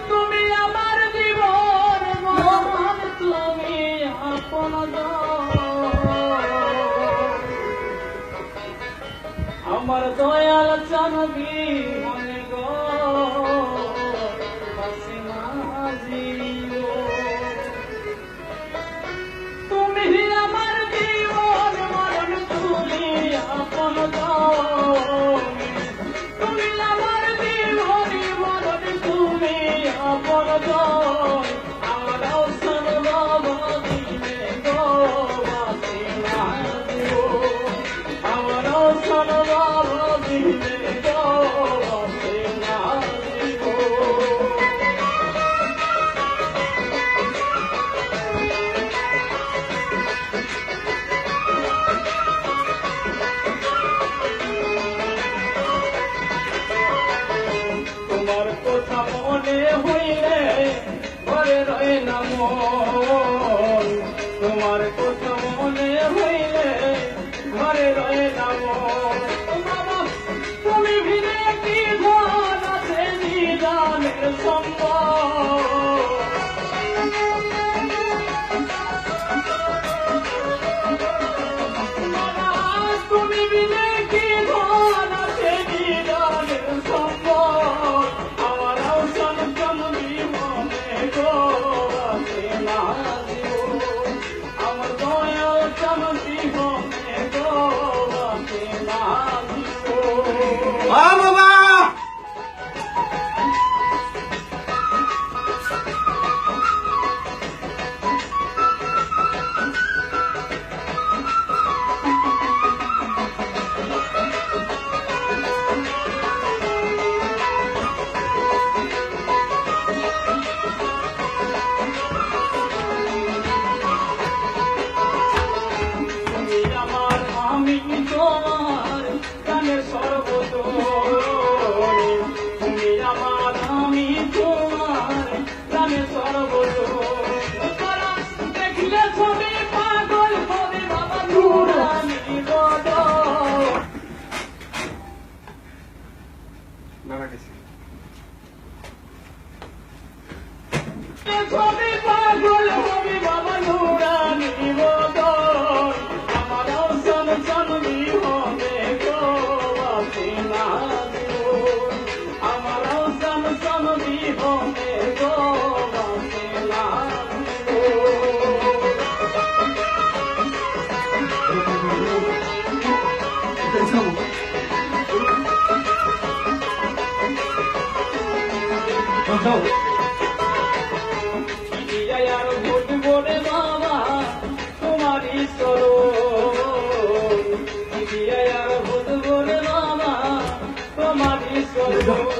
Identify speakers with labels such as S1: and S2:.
S1: তুমি আমার জীবন মরণ, তুমি আপন আমার দয়াল জানবি মনে গো তুমি আমার জীবন মরণ, তুমি আপন তুমি আমার জীবন মরণ, তুমি আপন আমার অবসান বাবা দিলে গো বাসিনা আমার অবসান বাবা দিলে গো বাসিনা তোমার কথা মনে হইলে ঘরে রয়ে না মন, তোমার কথা মনে হইলে ঘরে রয়ে না মন। বাবা তুমি ভিড়ে কি ধন আছে নিদানের সম্ভব, তুমি ভিড়ে কি ধন আছে নিদানের সম্ভব আমার অবসান জন্মী মনে গো বাসিনা আমার দয়া জন্মী মনে গো বাসিনা
S2: বাবা
S1: আমি তোমার প্রাণের সর্বতরে, তুমি আমার আমি তোমার প্রাণের সর্বতরে, দেখলে ছবি পাগল হবে বাবা নুরানি বদন, ছবি পাগল হবে বাবা নুরানি বদন আমার অবসান জন্মী হবে গো বাসিনা আমার অবসান জন্মী হবে গো বাসিনা আর ভোট বলে বাবা তোমারই সরণ, আর ভোট বলে বাবা তোমারই সরণ।